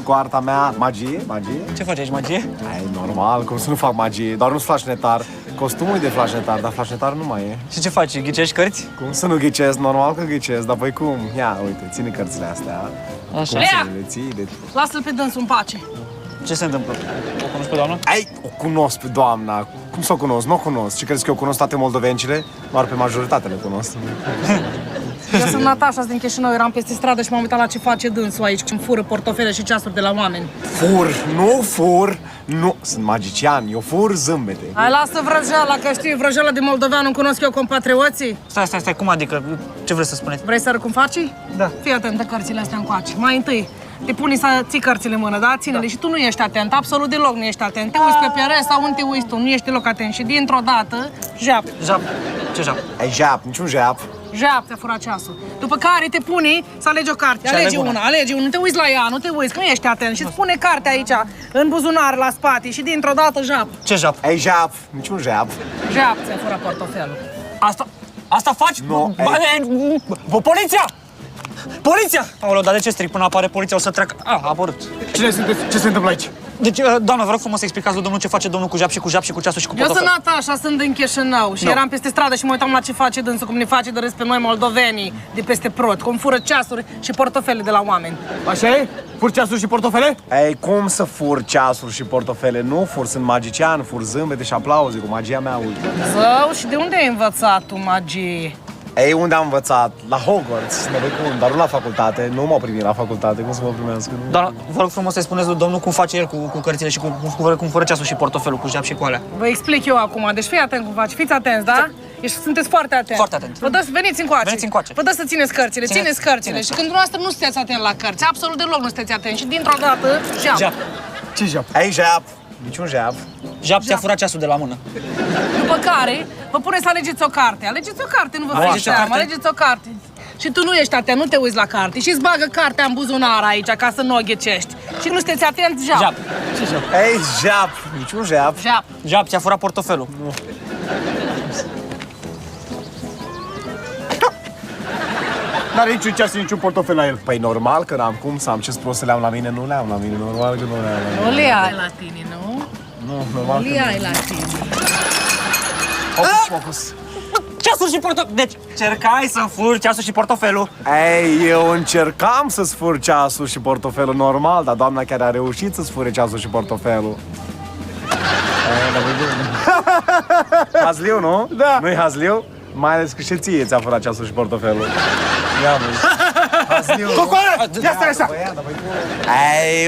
cu arta mea. Magie? Ce faci aici, magie? Ai, normal, cum să nu fac magie, doar nu-s flașnetar. Costumul e de flașnetar, dar flașnetar nu mai e. Și ce faci? Ghicești cărți? Cum să nu ghicesc? Normal că ghicesc, dar voi cum? Ia, uite, ține cărțile astea. Așa. Cum să le ții? Lasă-l pe dânsul în pace. Ce se întâmplă? O cunoști pe doamna? Ai, o cunosc pe doamna. Cum să o cunosc? Nu o cunosc. Ce crezi că eu cunosc toate moldovencile? Doar pe majoritate le cunosc. Eu sunt Natasha, sunt din Chișinău, eram peste stradă și m-am uitat la ce face dânsul aici, când fură portofele și ceasuri de la oameni. Fur, nu. Sunt magician, eu fur zâmbete. Hai, lasă vrăjeala, că știi, vrăjeala de moldovean, nu cunosc eu compatrioții. Stai, cum adică? Ce vreți să spuneți? Vrei să arăt cum faci? Da. Fii atent de cărțile astea încoace. Mai întâi, te puni să ții cărțile în mână, da? Ține-le și tu nu ești atent, absolut deloc nu ești atent. Te uiți pe piele sau unde te uiți tu, nu ești deloc atent și dintr-o dată, jap. Jap. Ce jap? Ai jap, niciun jap. Jap, ți-a furat ceasul. După care te puni să alegi o carte. Și Alege aleg una. una, alege una, nu te uiți la ea, nu te uiți, că nu ești atent. Și îți pune cartea aici, în buzunar, la spate și dintr-o dată jap. Ce jap? Ai jap, niciun jap. Jap, ți-a furat portofelul. Asta faci? Nu, Poliția! Poliția! Aoleu, dar de ce stric până apare poliția? O să treacă... A apărut. Cine sunteți? Ce se întâmplă aici? Deci, doamnă, vă rog frumos să explicați lui domnul ce face domnul cu jap și cu ceasul și cu Eu sunt portofel. Natasha, sunt din Chișinău și eram peste stradă și mă uitam la ce face dânsul, cum ne face de râs pe noi moldovenii de peste prot, cum fură ceasuri și portofele de la oameni. Așa e? Fur ceasuri și portofele? Ei, cum să fur ceasuri și portofele? Nu fur, sunt magician, fur zâmbete și aplauze cu magia mea, uite. Zău, și de unde ai învățat tu magie? Ei, unde am învățat? La Hogwarts, dar nu la facultate, nu m-au primit la facultate, cum să mă primească? Nu? Doamnă, vă rog frumos să-i spuneți lui domnul cum face el cu cărțile și cum fură ceasul și portofelul cu jap și cu alea. Vă explic eu acum, deci fii atent cum faci, fiți atenți, da? Sunteți foarte atenți. Foarte atenți. Vă dă, veniți încoace. Veniți încoace. Vă dă să țineți cărțile, țineți cărțile. Și când dumneavoastră nu sunteți atent la cărți, absolut deloc nu sunteți atenți și dintr-o dată, jap. Jap. Ce jap? Ei, jap, niciun jap. Jap ți-a furat ceasul de la mână. După care, vă puneți să alegeți o carte. Alegeți o carte, nu vă faceți Alegeți o seama, carte? alegeți o carte. Și tu nu ești atent, nu te uiți la carte și îți bagă cartea în buzunar aici ca să nu o ghecești. Și nu sunteți atent, jap. Jap. Ce jap? Ei, jap, niciun jap. Jap. Jap ți-a furat portofelul. N-are niciun ceas și niciun portofel la el. Păi normal că n-am cum să am, ce spus să le am la mine, nu le am la mine, normal că nu le am la mine. Nu le ai la tine, nu? Nu, normal Nu că le nu. ai la tine. Focus, focus. Ceasul și portofelul. Deci, cercai să furi ceasul și portofelul. Ei, eu încercam să-ți fur ceasul și portofelul normal, dar doamna chiar a reușit să-ți fure ceasul și portofelul. Hazliu, nu? Da. Nu-i hazliu? Mai ales că și ție ți-a furat ceasul și portofelul. Ia, băi. Hazliu, nu? Cocoare! Ia stai așa! Ei,